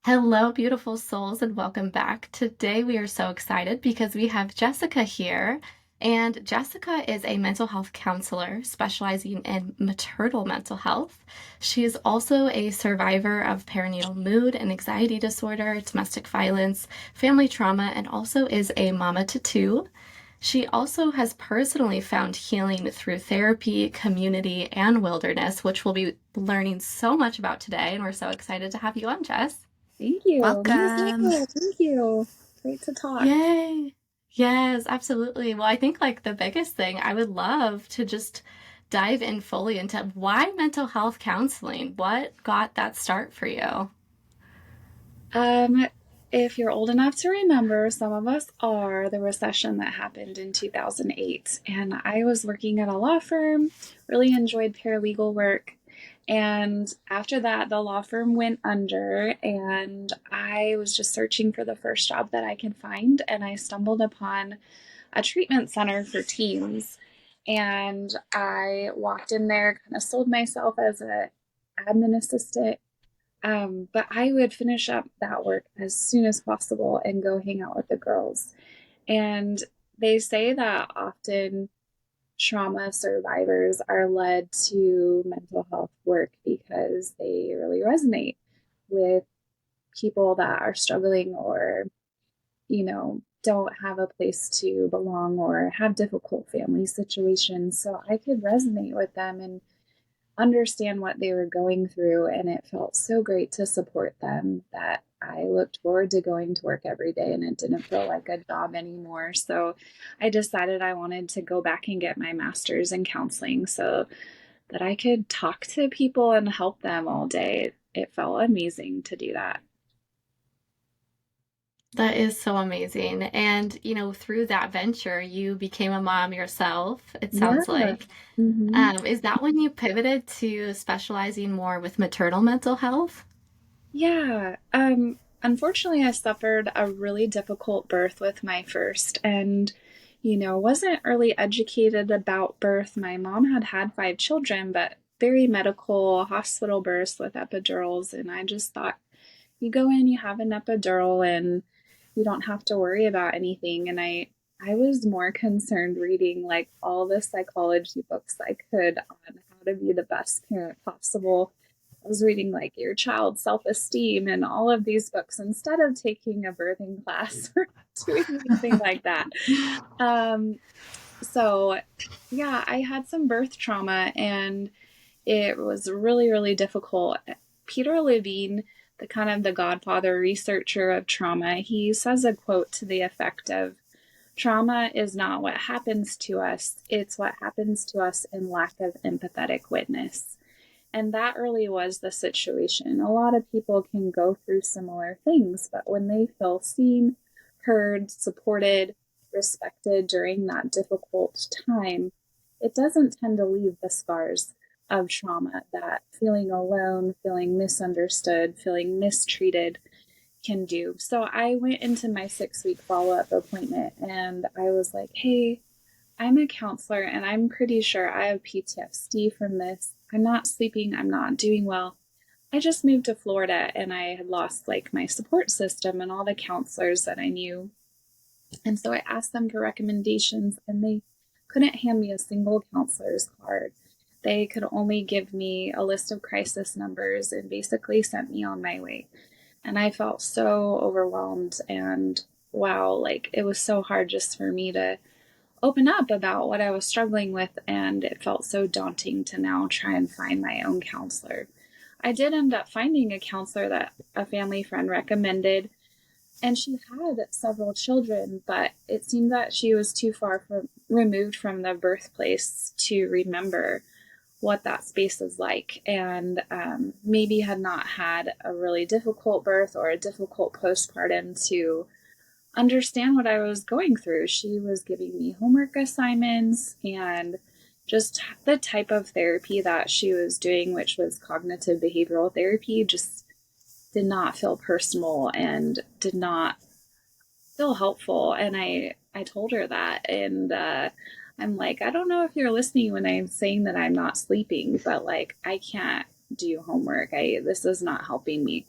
Hello, beautiful souls, and welcome back. Today, we are so excited because we have Jessica here. And Jessica is a mental health counselor specializing in maternal mental health. She is also a survivor of perinatal mood and anxiety disorder, domestic violence, family trauma, and also is a mama to two. She also has personally found healing through therapy, community, and wilderness, which we'll be learning so much about today. And we're so excited to have you on, Jess. Thank you. Me as Welcome. well. Thank you. Great to talk. Yay. Yes, absolutely. Well, I think like the biggest thing, I would love to just dive in fully into why mental health counseling. What got that start for you? Um, if you're old enough to remember, some of us are, the recession that happened in 2008. And I was working at a law firm, really enjoyed paralegal work. And after that, the law firm went under, and I was just searching for the first job that I could find. And I stumbled upon a treatment center for teens. And I walked in there, kind of sold myself as a admin assistant. But I would finish up that work as soon as possible and go hang out with the girls. And they say that often trauma survivors are led to mental health work because they really resonate with people that are struggling or, don't have a place to belong or have difficult family situations. So I could resonate with them and understand what they were going through. And it felt so great to support them that I looked forward to going to work every day and it didn't feel like a job anymore. So I decided I wanted to go back and get my master's in counseling so that I could talk to people and help them all day. It felt amazing to do that. That is so amazing. And, through that venture, you became a mom yourself, it sounds Yeah. like. hmm Is that when you pivoted to specializing more with maternal mental health? Yeah. Unfortunately, I suffered a really difficult birth with my first, and wasn't really educated about birth. My mom had had five children, but very medical hospital births with epidurals, and I just thought you go in, you have an epidural, and you don't have to worry about anything. And I was more concerned reading like all the psychology books I could on how to be the best parent possible. I was reading like Your Child's Self-Esteem and all of these books instead of taking a birthing class or doing anything like that. Um, so, yeah, I had some birth trauma and it was really, really difficult. Peter Levine, the kind of the godfather researcher of trauma, he says a quote to the effect of, trauma is not what happens to us, it's what happens to us in lack of empathetic witness. And that really was the situation. A lot of people can go through similar things, but when they feel seen, heard, supported, respected during that difficult time, it doesn't tend to leave the scars of trauma that feeling alone, feeling misunderstood, feeling mistreated can do. So I went into my 6 week follow up appointment and I was like, hey, I'm a counselor and I'm pretty sure I have PTSD from this. I'm not sleeping. I'm not doing well. I just moved to Florida and I had lost like my support system and all the counselors that I knew. And so I asked them for recommendations and they couldn't hand me a single counselor's card. They could only give me a list of crisis numbers and basically sent me on my way. And I felt so overwhelmed and wow, like it was so hard just for me to open up about what I was struggling with, and it felt so daunting to now try and find my own counselor. I did end up finding a counselor that a family friend recommended, and she had several children, but it seemed that she was too far removed from the birthplace to remember what that space is like, and maybe had not had a really difficult birth or a difficult postpartum to understand what I was going through. She was giving me homework assignments and just the type of therapy that she was doing, which was cognitive behavioral therapy, just did not feel personal and did not feel helpful. And I told her that. And I'm like, I don't know if you're listening when I'm saying that I'm not sleeping, but like, I can't do homework. This is not helping me.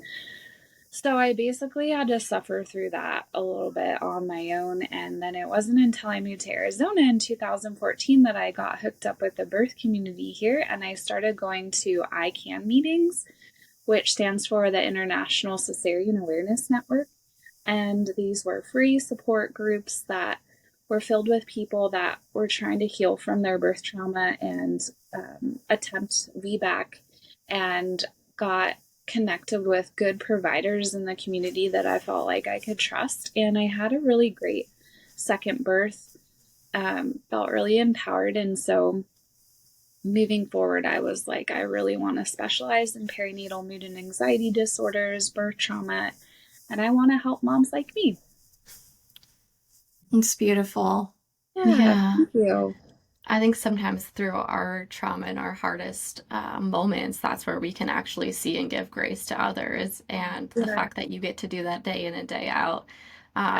So I basically had to suffer through that a little bit on my own. And then it wasn't until I moved to Arizona in 2014 that I got hooked up with the birth community here. And I started going to ICAN meetings, which stands for the International Cesarean Awareness Network. And these were free support groups that were filled with people that were trying to heal from their birth trauma and attempt VBAC, and got connected with good providers in the community that I felt like I could trust. And I had a really great second birth, felt really empowered. And so moving forward, I was like, I really want to specialize in perinatal mood and anxiety disorders, birth trauma, and I want to help moms like me. It's beautiful. Yeah, Yeah. thank you. I think sometimes through our trauma and our hardest moments, that's where we can actually see and give grace to others. And the Yeah. fact that you get to do that day in and day out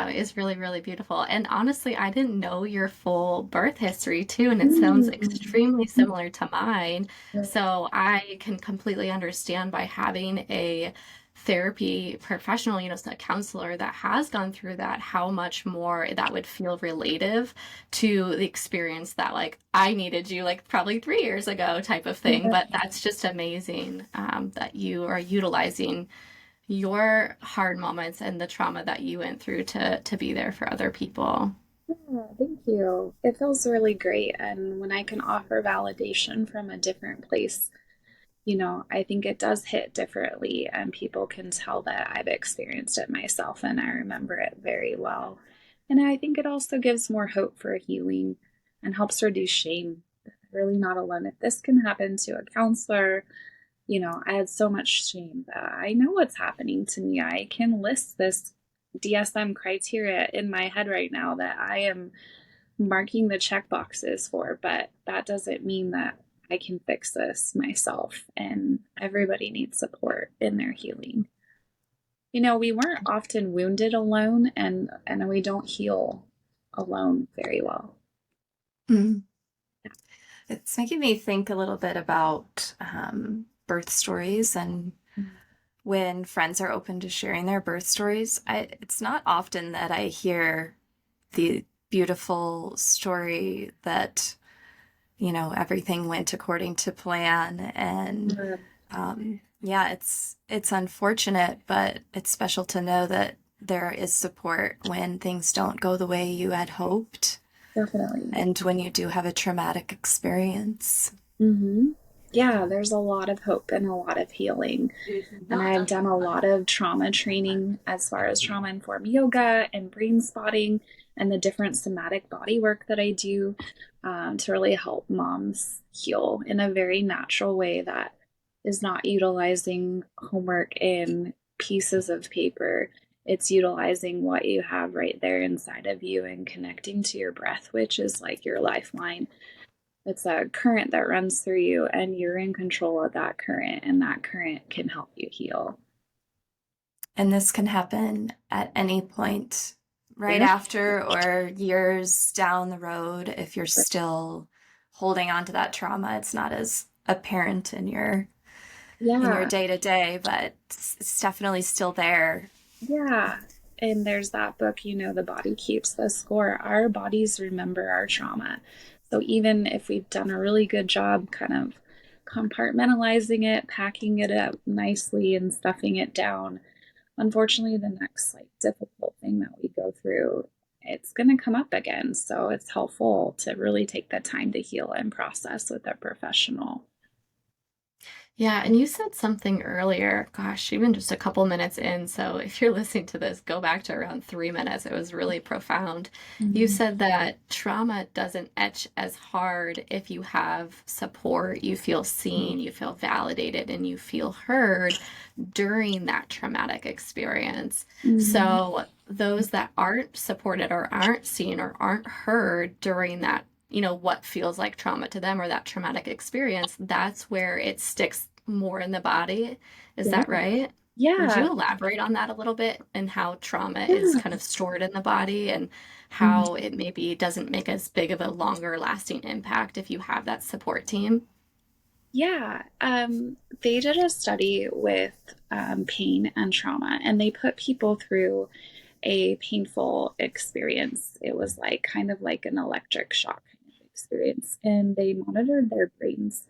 is really, really beautiful. And honestly, I didn't know your full birth history too, and it sounds Mm. extremely similar to mine. So I can completely understand by having a therapy professional, a counselor that has gone through that, how much more that would feel relative to the experience that like I needed you like probably 3 years ago type of thing. But that's just amazing that you are utilizing your hard moments and the trauma that you went through to be there for other people. Yeah, thank you. It feels really great. And when I can offer validation from a different place, I think it does hit differently, and people can tell that I've experienced it myself and I remember it very well. And I think it also gives more hope for healing and helps reduce shame. I'm really not alone. If this can happen to a counselor, I had so much shame that I know what's happening to me. I can list this DSM criteria in my head right now that I am marking the check boxes for, but that doesn't mean that I can fix this myself. And everybody needs support in their healing. We weren't often wounded alone, and we don't heal alone very well. Mm. It's making me think a little bit about birth stories, and when friends are open to sharing their birth stories, it's not often that I hear the beautiful story that, everything went according to plan. And Yeah, yeah, it's unfortunate, but it's special to know that there is support when things don't go the way you had hoped, definitely. and when you do have a traumatic experience. Hmm. Yeah, there's a lot of hope and a lot of healing. And I've done a lot of trauma training as far as trauma informed yoga and brain spotting and the different somatic body work that I do, to really help moms heal in a very natural way that is not utilizing homework in pieces of paper. It's utilizing what you have right there inside of you and connecting to your breath, which is like your lifeline. It's a current that runs through you, and you're in control of that current, and that current can help you heal. And this can happen at any point, right Yeah. after or years down the road. If you're still holding on to that trauma, it's not as apparent in your Yeah. day to day, but it's definitely still there. Yeah. And there's that book, The Body Keeps the Score. Our bodies remember our trauma. So even if we've done a really good job kind of compartmentalizing it, packing it up nicely and stuffing it down, unfortunately, the next like difficult thing that we go through, it's going to come up again. So it's helpful to really take the time to heal and process with a professional. Yeah, and you said something earlier, gosh, even just a couple minutes in. So if you're listening to this, go back to around 3 minutes. It was really profound. You Mhm. said that trauma doesn't etch as hard if you have support, you feel seen, you feel validated, and you feel heard during that traumatic experience. Mhm. So those that aren't supported or aren't seen or aren't heard during that, what feels like trauma to them or that traumatic experience, that's where it sticks more in the body. Is Yeah. that right? Would Yeah. you elaborate on that a little bit and how trauma is Yeah. kind of stored in the body and Mhm. how it maybe doesn't make as big of a longer lasting impact if you have that support team? Yeah, they did a study with pain and trauma, and they put people through a painful experience. It was like kind of like an electric shock kind of experience, and they monitored their brains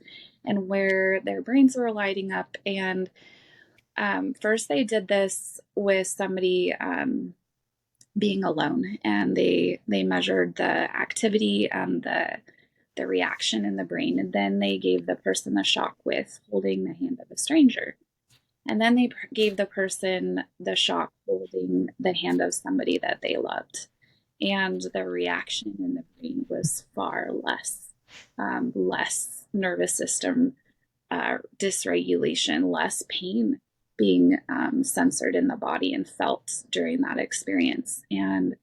and where their brains were lighting up. And first, they did this with somebody being alone, and they measured the activity and the reaction in the brain, and then they gave the person the shock with holding the hand of a stranger, and then they gave the person the shock holding the hand of somebody that they loved, and the reaction in the brain was far less nervous system dysregulation, less pain being censored in the body and felt during that experience. And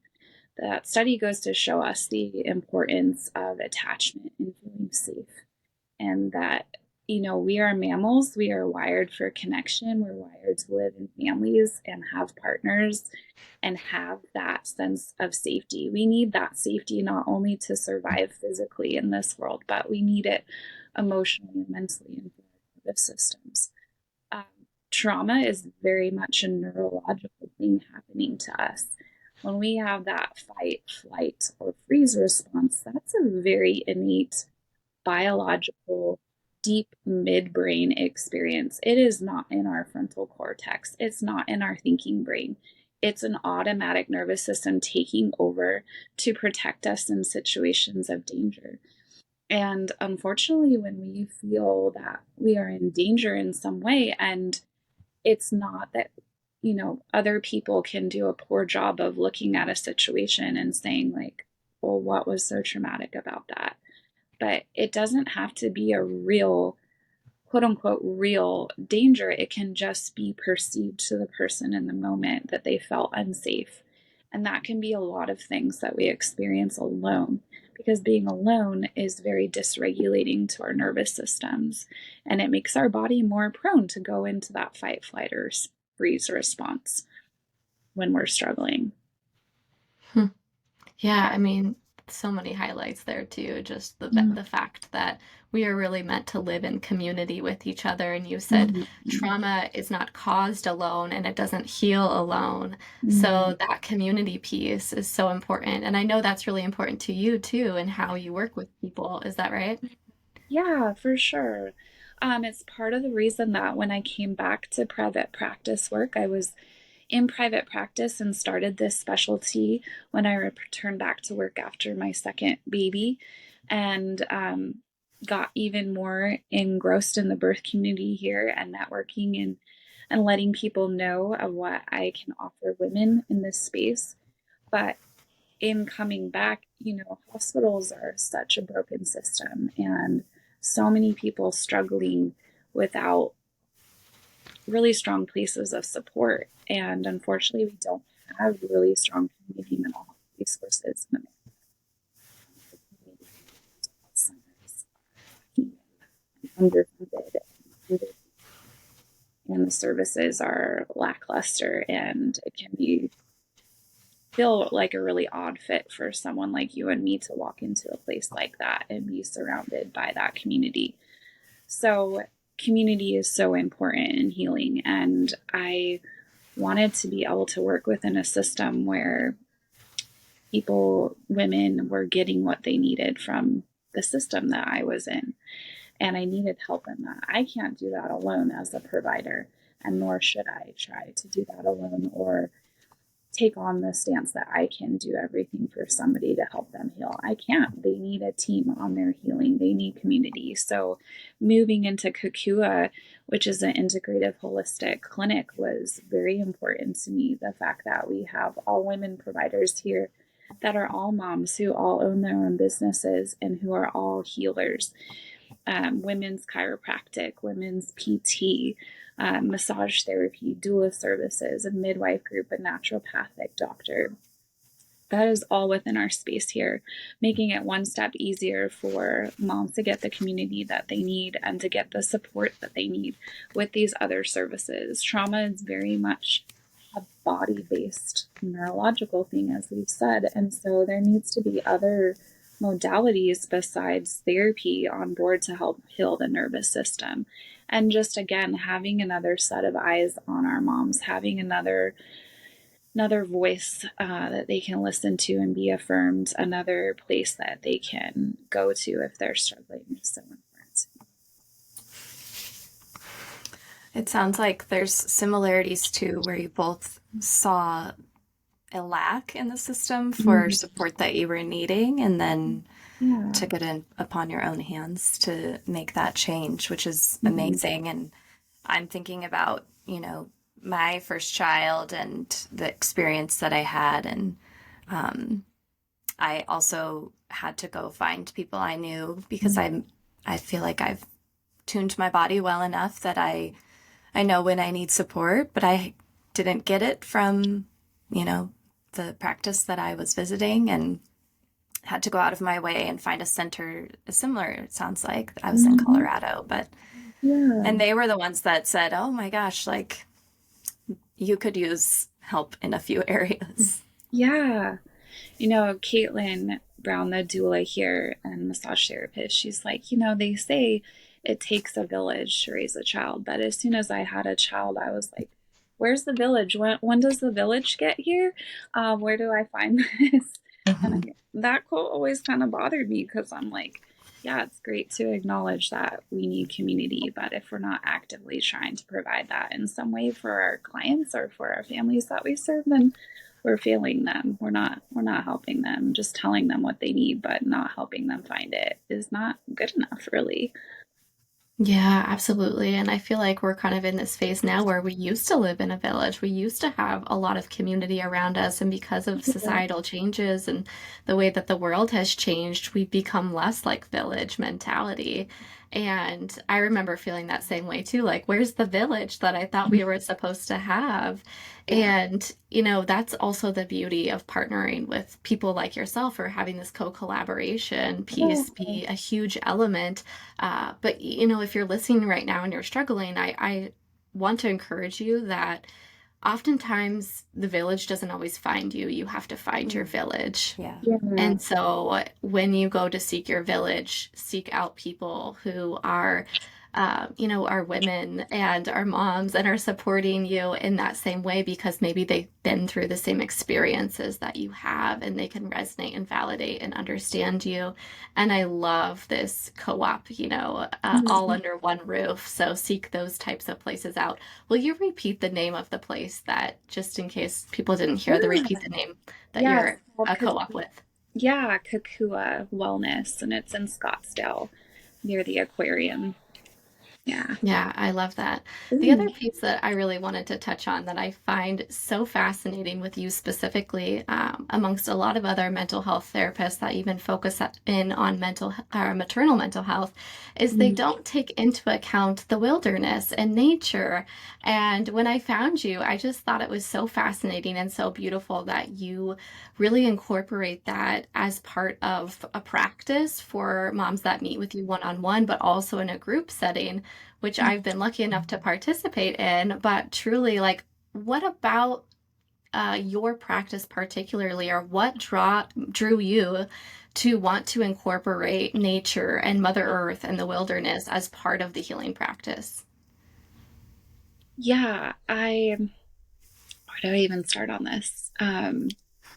that study goes to show us the importance of attachment and feeling safe. And that, we are mammals, we are wired for connection, we're wired to live in families and have partners and have that sense of safety. We need that safety not only to survive physically in this world, but we need it emotionally and mentally and for our nervous systems. Um, Trauma is very much a neurological thing happening to us. When we have that fight, flight, or freeze response, that's a very innate biological, deep midbrain experience. It is not in our frontal cortex, it's not in our thinking brain. It's an automatic nervous system taking over to protect us in situations of danger. And unfortunately, when we feel that we are in danger in some way, and it's not that, other people can do a poor job of looking at a situation and saying, like, well, what was so traumatic about that? But it doesn't have to be a real, quote unquote, real danger. It can just be perceived to the person in the moment that they felt unsafe. And that can be a lot of things that we experience alone, because being alone is very dysregulating to our nervous systems. And it makes our body more prone to go into that fight, flight, or freeze response when we're struggling. Hmm. Yeah, I mean, so many highlights there too. Just Mm-hmm. the fact that we are really meant to live in community with each other. And you said Mm-hmm. trauma is not caused alone and it doesn't heal alone. Mm-hmm. So that community piece is so important. And I know that's really important to you too, and how you work with people. Is that right? Yeah, for sure. It's part of the reason that when I came back to private practice work, I was in private practice and started this specialty when I returned back to work after my second baby, and got even more engrossed in the birth community here and networking and letting people know of what I can offer women in this space. But in coming back, hospitals are such a broken system, and so many people struggling without really strong places of support. And unfortunately, we don't have really strong community mental health resources in the community mental health centers are lacking and underfunded and the services are lackluster, and it can be feel like a really odd fit for someone like you and me to walk into a place like that and be surrounded by that community. So, community is so important in healing. And I wanted to be able to work within a system where women were getting what they needed from the system that I was in. And I needed help in that. I can't do that alone as a provider, and nor should I try to do that alone or take on the stance that I can do everything for somebody to help them heal. I can't. They need a team on their healing. They need community. So moving into Kukua, which is an integrative holistic clinic, was very important to me. The fact that we have all women providers here that are all moms who all own their own businesses and who are all healers. Women's chiropractic, women's PT, massage therapy, doula services, a midwife group, a naturopathic doctor. That is all within our space here, making it one step easier for moms to get the community that they need and to get the support that they need with these other services. Trauma is very much a body based neurological thing, as we've said. And so there needs to be other modalities besides therapy on board to help heal the nervous system. And just again, having another set of eyes on our moms, having another voice that they can listen to and be affirmed, another place that they can go to if they're struggling is so important. It sounds like there's similarities too, where you both saw a lack in the system for support that you were needing, and then took it in upon your own hands to make that change, which is amazing. And I'm thinking about, my first child and the experience that I had. And I also had to go find people I knew because I feel like I've tuned my body well enough that I know when I need support, but I didn't get it from, the practice that I was visiting, and had to go out of my way and find a center similar. It sounds like I was in Colorado, but and they were the ones that said, "Oh my gosh, like you could use help in a few areas." Yeah. Caitlin Brown, the doula here and massage therapist, she's like, they say it takes a village to raise a child. But as soon as I had a child, I was like, where's the village? When does the village get here? Where do I find this? And that quote always kind of bothered me because I'm like, yeah, it's great to acknowledge that we need community, but if we're not actively trying to provide that in some way for our clients or for our families that we serve, then we're failing them. We're not helping them. Just telling them what they need, but not helping them find it is not good enough, really. Yeah, absolutely. And I feel like we're kind of in this phase now where we used to live in a village. We used to have a lot of community around us. And because of Yeah. societal changes and the way that the world has changed, we've become less like village mentality. And I remember feeling that same way too. Like, where's the village that I thought we were supposed to have? Yeah. And, that's also the beauty of partnering with people like yourself, or having this co-collaboration piece be a huge element. But if you're listening right now and you're struggling, I want to encourage you that oftentimes the village doesn't always find you. You have to find your village. Yeah. Yeah. And so when you go to seek your village, seek out people who are, are women and are moms and are supporting you in that same way, because maybe they've been through the same experiences that you have, and they can resonate and validate and understand you. And I love this co-op, all under one roof. So seek those types of places out. Will you repeat the name of the place, that, just in case people didn't hear, repeat the name that Yeah, it's you're called a co-op with? Yeah, Kakua Wellness, and it's in Scottsdale near the aquarium. Yeah. Yeah, I love that. The Ooh. other piece that I really wanted to touch on, that I find so fascinating with you specifically, amongst a lot of other mental health therapists that even focus in on maternal mental health, is they don't take into account the wilderness and nature. And when I found you, I just thought it was so fascinating and so beautiful that you really incorporate that as part of a practice for moms that meet with you one-on-one, but also in a group setting, which I've been lucky enough to participate in. But truly, like, what about your practice particularly, or what drew you to want to incorporate nature and Mother Earth and the wilderness as part of the healing practice? Yeah, where do I even start on this?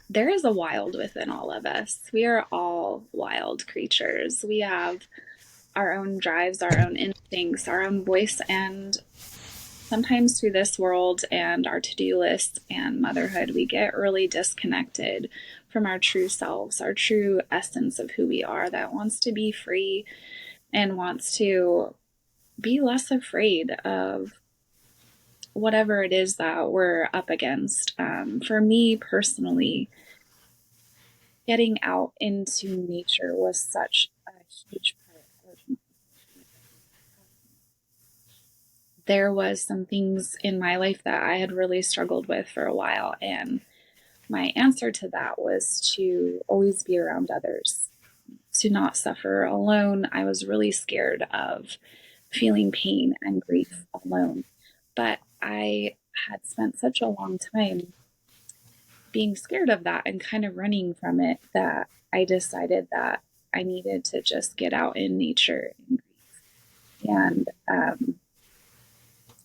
There is a wild within all of us. We are all wild creatures. We have our own drives, our own instincts, our own voice, and sometimes through this world and our to-do lists and motherhood, we get really disconnected from our true selves, our true essence of who we are, that wants to be free and wants to be less afraid of whatever it is that we're up against. For me personally, getting out into nature was such a huge part of my life. There was some things in my life that I had really struggled with for a while, and my answer to that was to always be around others, to not suffer alone. I was really scared of feeling pain and grief alone, but I had spent such a long time being scared of that and kind of running from it, that I decided that I needed to just get out in nature and grieve. And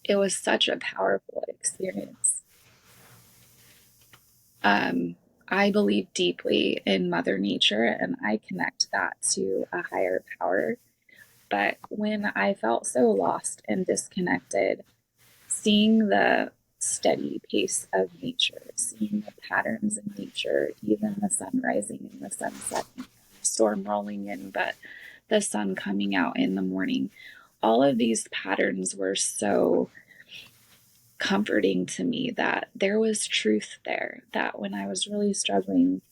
it was such a powerful experience. I believe deeply in Mother Nature, and I connect that to a higher power. But when I felt so lost and disconnected, seeing the steady pace of nature, seeing the patterns in nature, even the sun rising and the sun setting, the storm rolling in, but the sun coming out in the morning, all of these patterns were so comforting to me that there was truth there, that when I was really struggling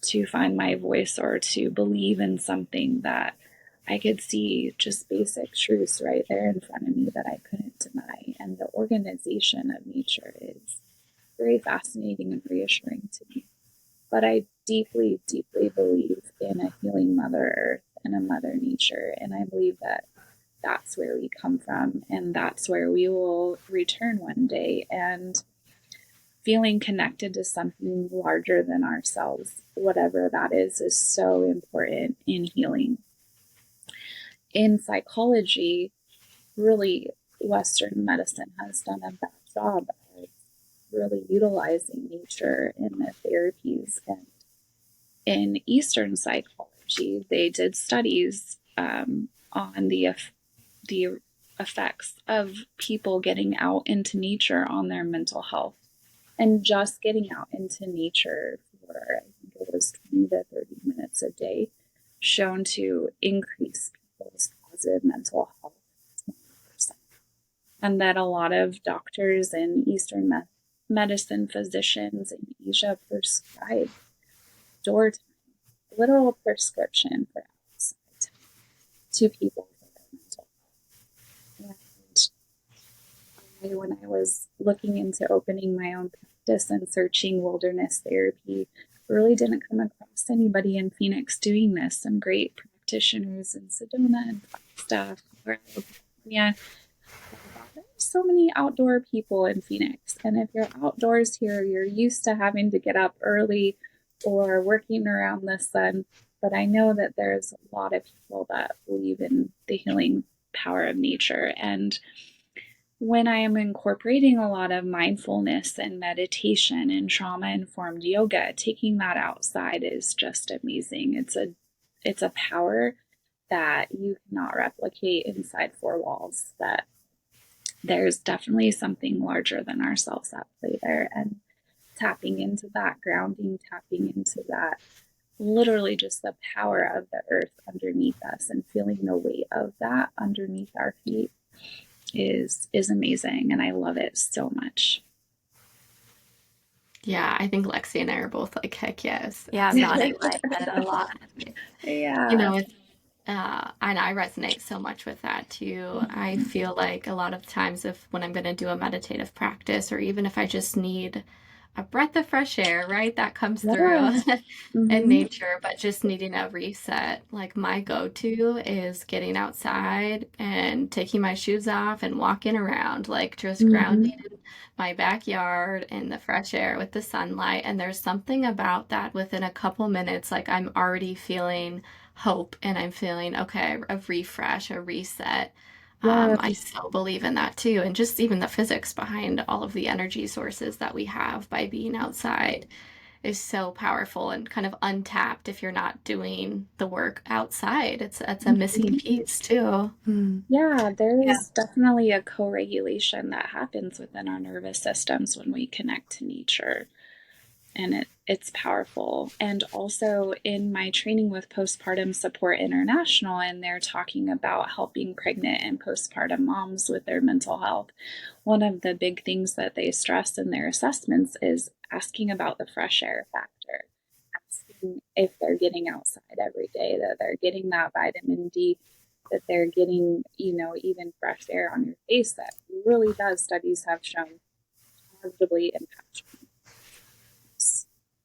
to find my voice or to believe in something, that I could see just basic truths right there in front of me that I couldn't deny. And the organization of nature is very fascinating and reassuring to me. But I deeply, deeply believe in a healing Mother Earth and a Mother Nature. And I believe that that's where we come from, and that's where we will return one day. And feeling connected to something larger than ourselves, whatever that is so important in healing. In psychology, really, Western medicine has done a bad job of really utilizing nature in the therapies. And in Eastern psychology, they did studies on the effects of people getting out into nature on their mental health. And just getting out into nature for, I think it was 20 to 30 minutes a day, shown to increase people's positive mental health 20%. And that a lot of doctors and Eastern medicine physicians in Asia prescribe door time, literal prescription for outside time to people for their mental health. And when I was looking into opening my own practice and searching wilderness therapy, really didn't come across anybody in Phoenix doing this. Some great practitioners in Sedona and Flagstaff, California. There's so many outdoor people in Phoenix. And if you're outdoors here, you're used to having to get up early or working around the sun. But I know that there's a lot of people that believe in the healing power of nature. And when I am incorporating a lot of mindfulness and meditation and trauma-informed yoga, taking that outside is just amazing. It's a power that you cannot replicate inside four walls. That there's definitely something larger than ourselves at play there, and tapping into that grounding, tapping into that, literally just the power of the earth underneath us and feeling the weight of that underneath our feet is amazing, and I love it so much. Yeah, I think Lexie and I are both like, heck yes. Yeah, I'm nodding my head a lot. You know, it's, and I resonate so much with that too. I Mm-hmm. feel like a lot of times if when I'm going to do a meditative practice, or even if I just need a breath of fresh air, right, that comes through Yeah. in Mm-hmm. nature, but just needing a reset. Like my go-to is getting outside and taking my shoes off and walking around, like just Mm-hmm. grounding in my backyard in the fresh air with the sunlight. And there's something about that within a couple minutes, like I'm already feeling hope and I'm feeling okay, a refresh, a reset. I Yes. so believe in that too. And just even the physics behind all of the energy sources that we have by being outside is so powerful and kind of untapped if you're not doing the work outside. It's a missing Mhm. piece too. Mm. Yeah, Yeah. there's definitely a co-regulation that happens within our nervous systems when we connect to nature. And it's powerful. And also in my training with Postpartum Support International, and they're talking about helping pregnant and postpartum moms with their mental health, one of the big things that they stress in their assessments is asking about the fresh air factor, asking if they're getting outside every day, that they're getting that vitamin D, that they're getting, even fresh air on your face. That really does, studies have shown, positively impact.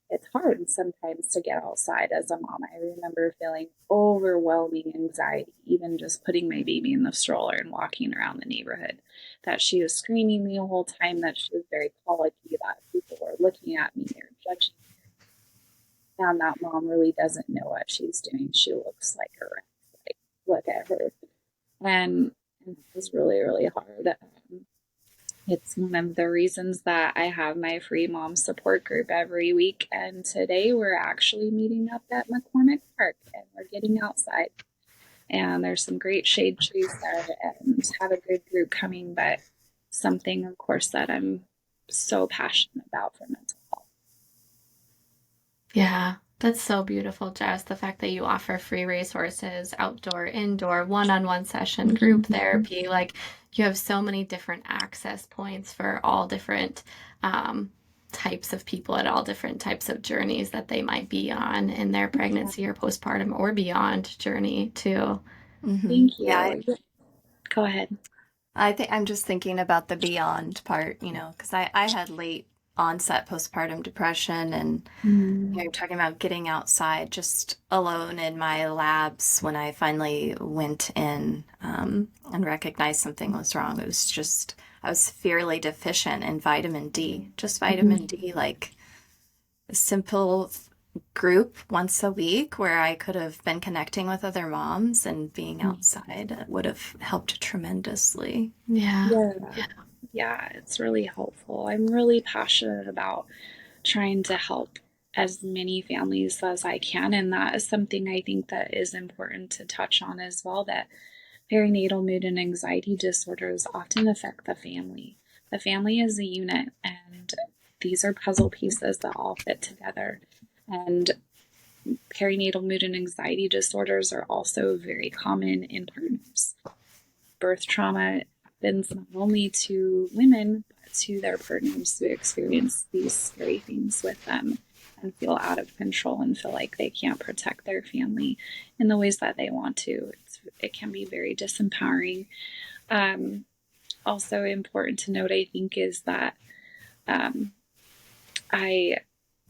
It's hard sometimes to get outside as a mom. I remember feeling overwhelming anxiety, even just putting my baby in the stroller and walking around the neighborhood, that she was screaming the whole time, that she was very colicky, that people were looking at me, they're judging me, and that mom really doesn't know what she's doing. She looks like her. Like, look at her. And it was really, really hard. It's one of the reasons that I have my free mom support group every week. And today we're actually meeting up at McCormick Park and we're getting outside. And there's some great shade trees there and have a good group coming, but something, of course, that I'm so passionate about for mental health. Yeah, that's so beautiful, Jess. The fact that you offer free resources, outdoor, indoor, one-on-one session, group therapy, like you have so many different access points for all different types of people at all different types of journeys that they might be on in their pregnancy or postpartum or beyond journey too. Thank Yeah, you. Go ahead. I think I'm just thinking about the beyond part, because I had late onset postpartum depression, and you're talking about getting outside just alone in my labs when I finally went in and recognized something was wrong. It was just, I was severely deficient in vitamin D, just vitamin D, like a simple group once a week where I could have been connecting with other moms and being outside would have helped tremendously. Yeah. Yeah, it's really helpful. I'm really passionate about trying to help as many families as I can. And that is something I think that is important to touch on as well, that perinatal mood and anxiety disorders often affect the family. The family is a unit, and these are puzzle pieces that all fit together. And perinatal mood and anxiety disorders are also very common in partners. Birth trauma happens not only to women, but to their partners who experience these scary things with them and feel out of control and feel like they can't protect their family in the ways that they want to. It can be very disempowering. Also important to note, I think, is that I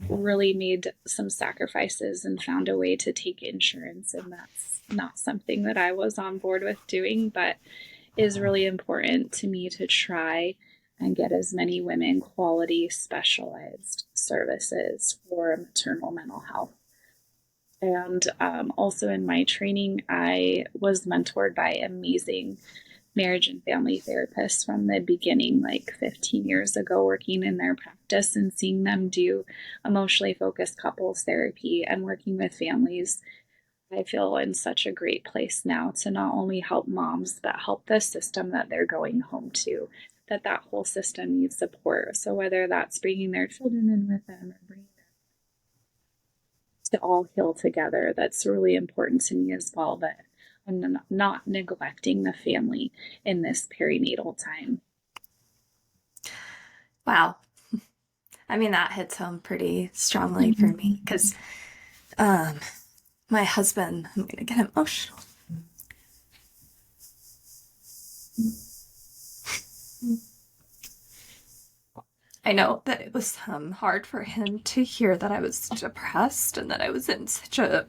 really made some sacrifices and found a way to take insurance, and that's not something that I was on board with doing, but is really important to me to try and get as many women quality specialized services for maternal mental health. And also in my training, I was mentored by amazing marriage and family therapists from the beginning, like 15 years ago, working in their practice and seeing them do emotionally focused couples therapy and working with families. I feel in such a great place now to not only help moms, but help the system that they're going home to, that whole system needs support. So whether that's bringing their children in with them or bringing them to all heal together, that's really important to me as well, that I'm not neglecting the family in this perinatal time. Wow. I mean, that hits home pretty strongly for me because my husband, I'm going to get emotional. I know that it was hard for him to hear that I was depressed and that I was in such a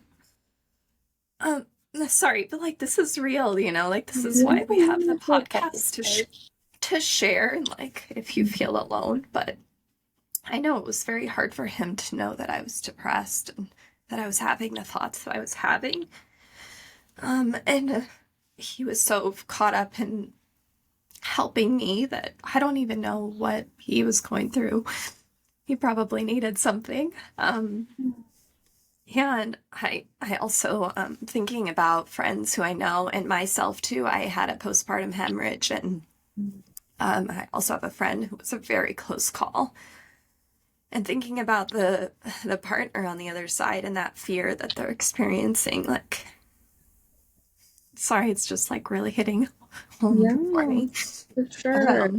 sorry, but like this is real, like this is why we have the podcast to share, and like if you feel alone. But I know it was very hard for him to know that I was depressed and that I was having the thoughts that I was having. And he was so caught up in helping me that I don't even know what he was going through. He probably needed something. Yeah, and I also thinking about friends who I know and myself too. I had a postpartum hemorrhage, and I also have a friend who was a very close call. And thinking about the partner on the other side and that fear that they're experiencing, like, sorry, it's just like really hitting home for me. For sure.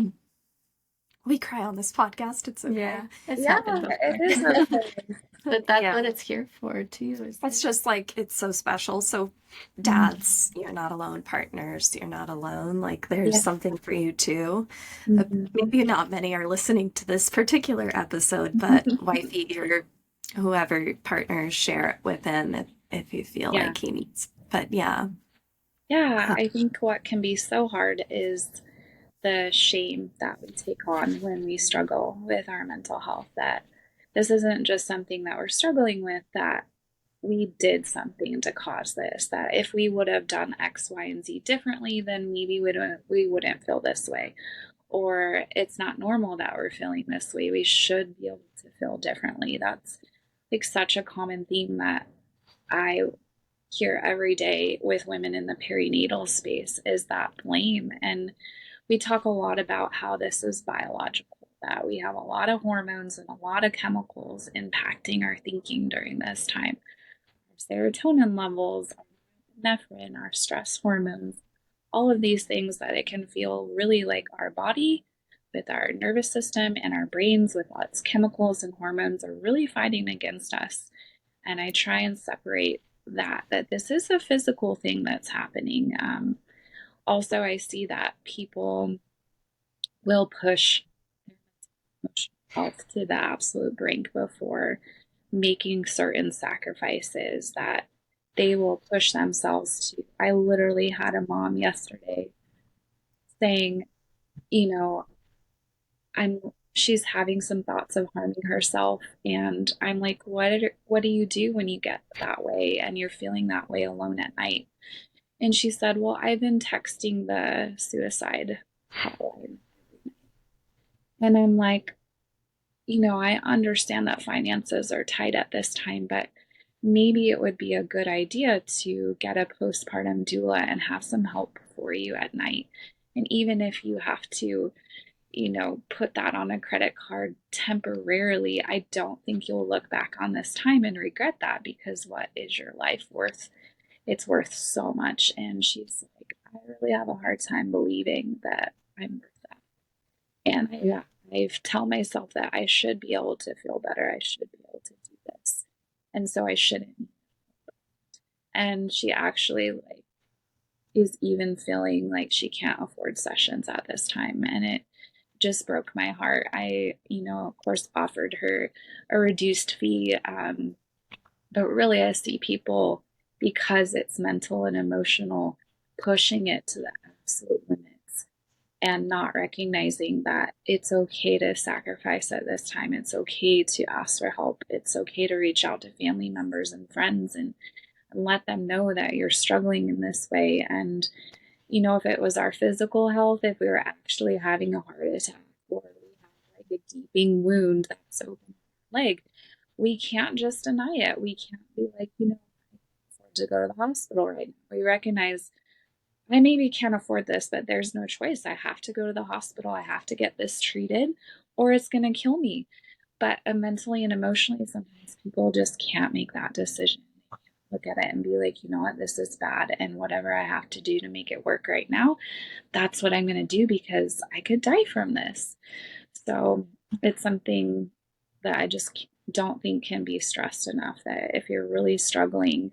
We cry on this podcast. It's okay. Yeah, it's happened before. It is okay. But that's what it's here for too. It's just like, it's so special. So dads, you're not alone. Partners, you're not alone. Like there's something for you too. Maybe not many are listening to this particular episode, but wifey or whoever partners, share it with him if you feel like he needs. But yeah. Yeah, I think what can be so hard is the shame that we take on when we struggle with our mental health, that this isn't just something that we're struggling with, that we did something to cause this, that if we would have done X, Y, and Z differently, then maybe we wouldn't feel this way. Or it's not normal that we're feeling this way. We should be able to feel differently. That's like such a common theme that I hear every day with women in the perinatal space, is that blame. And we talk a lot about how this is biological, that we have a lot of hormones and a lot of chemicals impacting our thinking during this time. Our serotonin levels, our nephrine, our stress hormones, all of these things, that it can feel really like our body with our nervous system and our brains with lots of chemicals and hormones are really fighting against us. And I try and separate that this is a physical thing that's happening. Also, I see that people will push their emotional health to the absolute brink before making certain sacrifices, that they will push themselves to. I literally had a mom yesterday saying, you know, I'm she's having some thoughts of harming herself, and I'm like, what do you do when you get that way and you're feeling that way alone at night? And she said, well, I've been texting the suicide hotline. And I'm like, I understand that finances are tight at this time, but maybe it would be a good idea to get a postpartum doula and have some help for you at night. And even if you have to, put that on a credit card temporarily, I don't think you'll look back on this time and regret that, because what is your life worth? It's worth so much. And she's like, I really have a hard time believing that I'm worth that. And I tell myself that I should be able to feel better. I should be able to do this. And so I shouldn't. And she actually is even feeling like she can't afford sessions at this time. And it just broke my heart. I, of course, offered her a reduced fee. But really, I see people, because it's mental and emotional, pushing it to the absolute limits and not recognizing that it's okay to sacrifice at this time. It's okay to ask for help. It's okay to reach out to family members and friends and let them know that you're struggling in this way. And, if it was our physical health, if we were actually having a heart attack, or we have like a gaping wound that's open leg, we can't just deny it. We can't be like, I can't afford to go to the hospital right now. We recognize I maybe can't afford this, but there's no choice. I have to go to the hospital. I have to get this treated, or it's going to kill me. But mentally and emotionally, sometimes people just can't make that decision. Look at it and be like, you know what, this is bad. And whatever I have to do to make it work right now, that's what I'm going to do, because I could die from this. So it's something that I just don't think can be stressed enough, that if you're really struggling,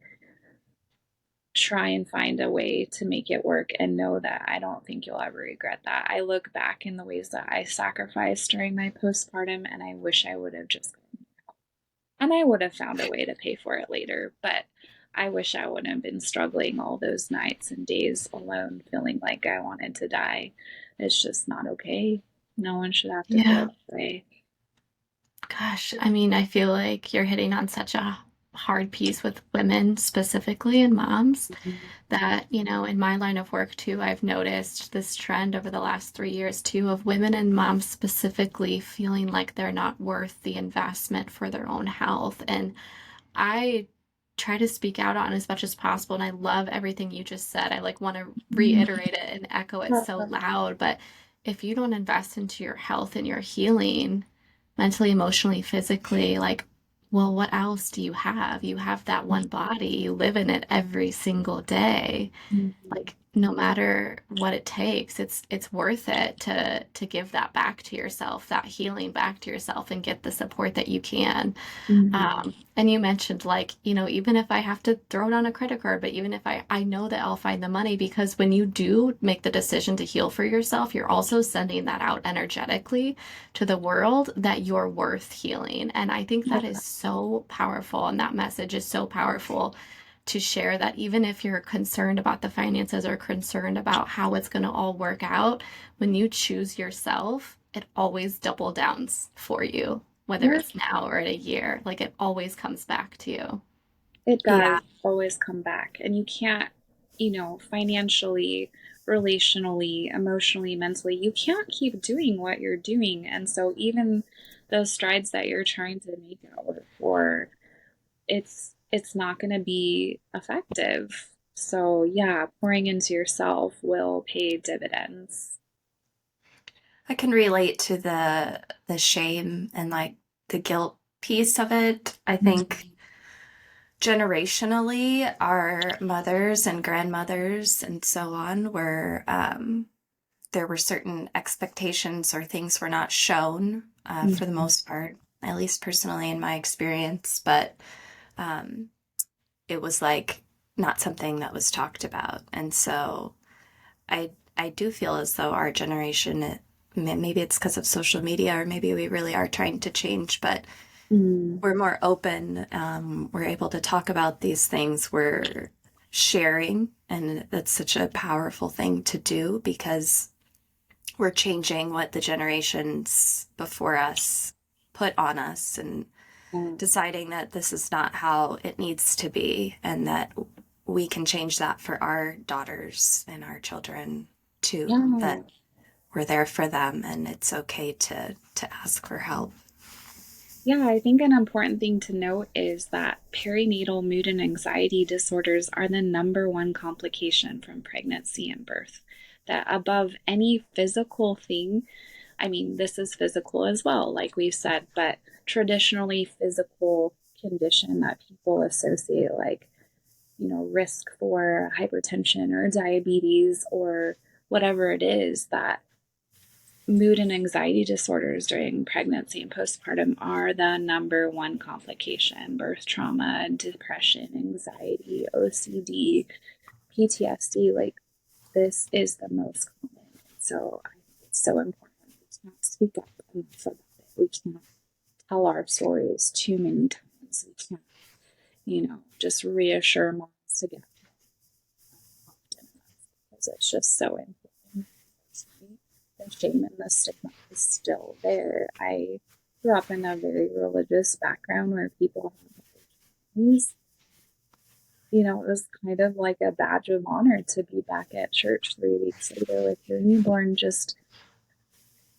try and find a way to make it work, and know that I don't think you'll ever regret that. I look back in the ways that I sacrificed during my postpartum, and I wish I would have just and I would have found a way to pay for it later, but I wish I wouldn't have been struggling all those nights and days alone, feeling like I wanted to die. It's just not okay. No one should have to feel Yeah. that way. Gosh, I mean, I feel like you're hitting on such a hard piece with women specifically and moms that, in my line of work too, I've noticed this trend over the last 3 years too of women and moms specifically feeling like they're not worth the investment for their own health. And I try to speak out on as much as possible. And I love everything you just said. I want to reiterate it and echo it so loud. But if you don't invest into your health and your healing, mentally, emotionally, physically, well, what else do you have? You have that one body. You live in it every single day. No matter what it takes, it's worth it to give that back to yourself, that healing back to yourself, and get the support that you can. And you mentioned even if I have to throw it on a credit card, but even if I know that I'll find the money, because when you do make the decision to heal for yourself, you're also sending that out energetically to the world that you're worth healing. And I think that is so powerful. And that message is so powerful to share, that even if you're concerned about the finances or concerned about how it's going to all work out, when you choose yourself, it always double downs for you, whether it's now or in a year. It always comes back to you. It Yeah, does always come back. And you can't, financially, relationally, emotionally, mentally, you can't keep doing what you're doing. And so even those strides that you're trying to make at work for, it's not going to be effective. So yeah, pouring into yourself will pay dividends. I can relate to the shame and like the guilt piece of it. I think generationally, our mothers and grandmothers and so on were there were certain expectations or things were not shown for the Mhm. most part, at least personally in my experience, but um, it was like not something that was talked about. And so I do feel as though our generation, maybe it's because of social media or maybe we really are trying to change, but Mm. we're more open. We're able to talk about these things. We're sharing, and that's such a powerful thing to do because we're changing what the generations before us put on us and Yeah. deciding that this is not how it needs to be and that we can change that for our daughters and our children too, that Yeah. we're there for them and it's okay to ask for help. Yeah, I think an important thing to note is that perinatal mood and anxiety disorders are the number one complication from pregnancy and birth. That above any physical thing, I mean, this is physical as well, like we've said, but traditionally physical condition that people associate, like, risk for hypertension or diabetes or whatever it is, that mood and anxiety disorders during pregnancy and postpartum are the number one complication. Birth trauma, depression, anxiety, OCD, PTSD, like this is the most common. So I think it's so important. We can't speak up enough about it. We can't tell our stories too many times. We can't, just reassure moms to get often enough because it's just so important. The shame and the stigma is still there. I grew up in a very religious background where people have these, it was kind of like a badge of honor to be back at church 3 weeks later with your newborn, just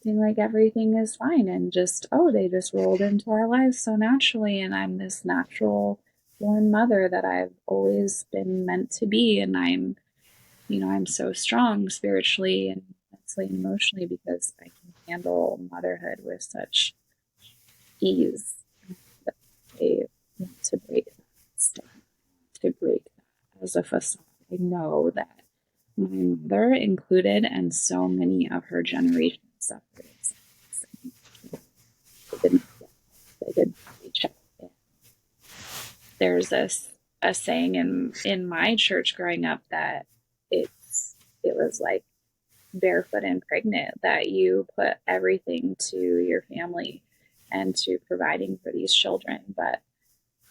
seeing like everything is fine and just, oh, they just rolled into our lives so naturally. And I'm this natural born mother that I've always been meant to be. And I'm so strong spiritually and mentally and emotionally because I can handle motherhood with such ease. That they want to break that stigma, to break that as a facade. I know that my mother included and so many of her generation suffered. They didn't, they didn't reach out. There's a saying in my church growing up that it was like barefoot and pregnant, that you put everything to your family and to providing for these children, but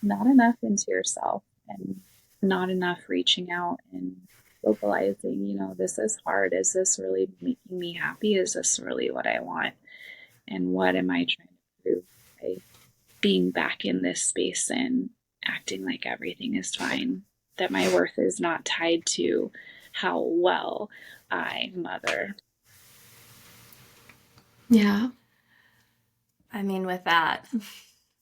not enough into yourself and not enough reaching out and vocalizing, this is hard. Is this really making me happy? Is this really what I want? And what am I trying to prove by being back in this space and acting like everything is fine? That my worth is not tied to how well I mother. Yeah. I mean, with that,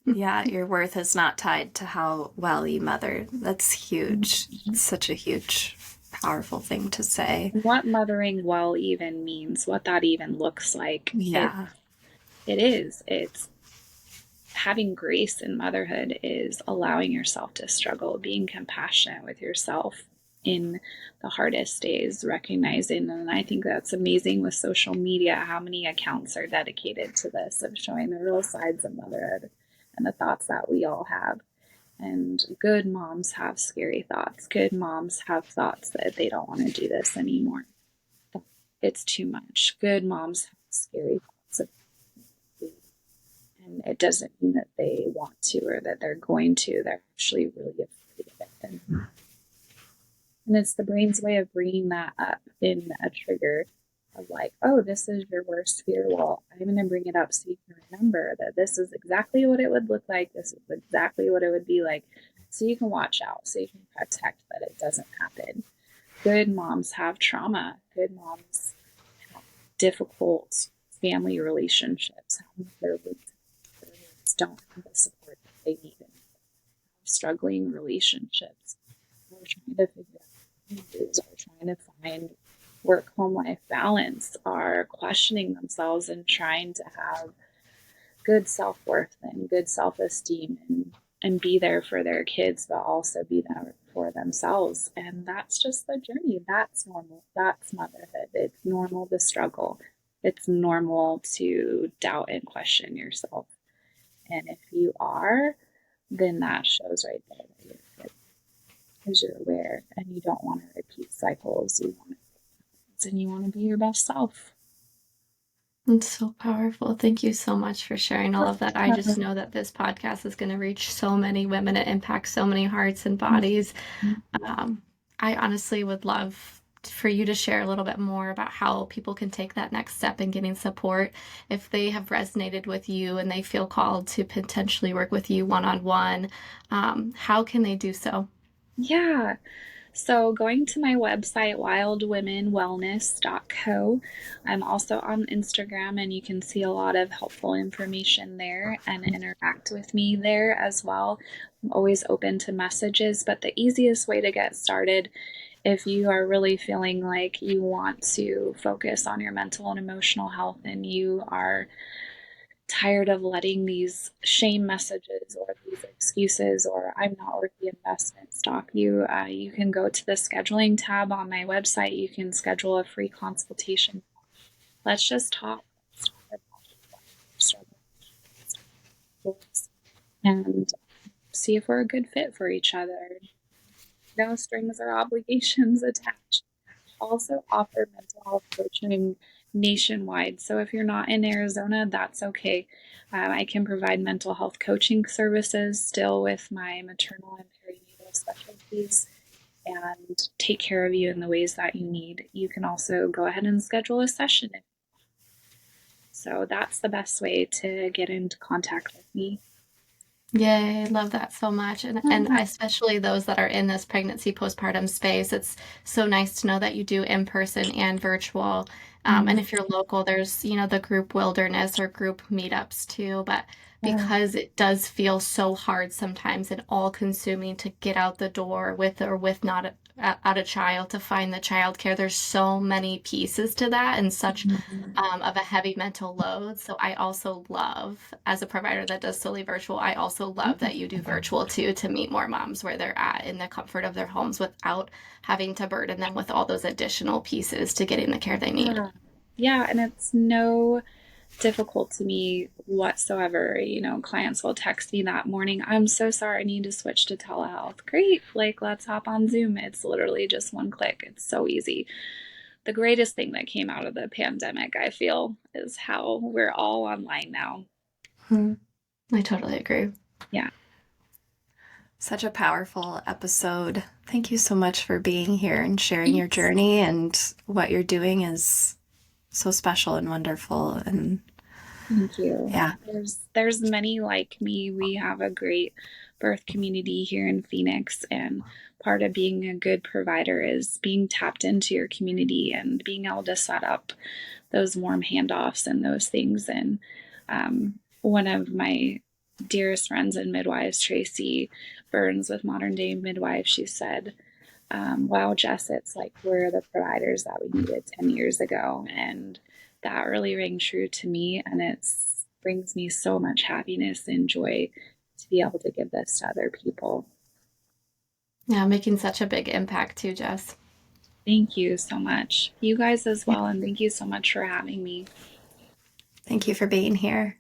yeah, your worth is not tied to how well you mother. That's huge. It's such a huge, powerful thing to say. What mothering well even means, what that even looks like. Yeah. It is. It's having grace in motherhood is allowing yourself to struggle, being compassionate with yourself in the hardest days, recognizing, and I think that's amazing with social media, how many accounts are dedicated to this, of showing the real sides of motherhood and the thoughts that we all have. And good moms have scary thoughts. Good moms have thoughts that they don't want to do this anymore. It's too much. Good moms have scary thoughts of food, and it doesn't mean that they want to or that they're going to. They're actually really afraid of it. And it's the brain's way of bringing that up in a trigger of like, oh, this is your worst fear. Well, I'm going to bring it up so you can remember that this is exactly what it would look like. This is exactly what it would be like so you can watch out, so you can protect that it doesn't happen. Good moms have trauma. Good moms have difficult family relationships. Their kids don't have the support that they need, and struggling relationships. We're trying to figure out ways, are trying to find work home life balance, are questioning themselves and trying to have good self-worth and good self-esteem, and be there for their kids, but also be there for themselves. And that's just the journey. That's normal. That's motherhood. It's normal to struggle. It's normal to doubt and question yourself. And if you are, then that shows right there that you're good, because you're aware and you don't want to repeat cycles. You want to, and you want to be your best self. It's so powerful. Thank you so much for sharing all of that. I just know that this podcast is going to reach so many women. It impacts so many hearts and bodies. I honestly would love for you to share a little bit more about how people can take that next step in getting support if they have resonated with you and they feel called to potentially work with you one-on-one. How can they do so? Yeah. So going to my website, wildwomenwellness.co. I'm also on Instagram, and you can see a lot of helpful information there and interact with me there as well. I'm always open to messages, but the easiest way to get started, if you are really feeling like you want to focus on your mental and emotional health, and you are tired of letting these shame messages or these excuses or I'm not worth the investment stop you, you can go to the scheduling tab on my website. You can schedule a free consultation. Let's just talk. And see if we're a good fit for each other. No strings or obligations attached. Also offer mental health coaching nationwide. So if you're not in Arizona, that's okay. I can provide mental health coaching services still with my maternal and perinatal specialties and take care of you in the ways that you need. You can also go ahead and schedule a session. So that's the best way to get into contact with me. Yay, I love that so much. And especially those that are in this pregnancy postpartum space, it's so nice to know that you do in person and virtual. And if you're local, there's, you know, the group wilderness or group meetups too. But because it does feel so hard sometimes and all consuming to get out the door with or with not out a child to find the childcare, there's so many pieces to that and such of a heavy mental load. So I also love, as a provider that does solely virtual, I also love that you do virtual too, to meet more moms where they're at in the comfort of their homes without having to burden them with all those additional pieces to getting the care they need. Yeah, and it's no difficult to me whatsoever. You know, clients will text me that morning, I'm so sorry, I need to switch to telehealth. Great, like let's hop on Zoom. It's literally just one click. It's so easy. The greatest thing that came out of the pandemic, I feel, is how we're all online now. I totally agree. Yeah. Such a powerful episode. Thank you so much for being here and sharing your journey, and what you're doing is so special and wonderful. And thank you. Yeah. There's many like me. We have a great birth community here in Phoenix, and part of being a good provider is being tapped into your community and being able to set up those warm handoffs and those things. And one of my dearest friends and midwives, Tracy Burns with Modern Day Midwife, she said, wow, Jess, it's like we're the providers that we needed 10 years ago. And that really rang true to me. And it brings me so much happiness and joy to be able to give this to other people. Yeah, making such a big impact too, Jess. Thank you so much. You guys as well. And thank you so much for having me. Thank you for being here.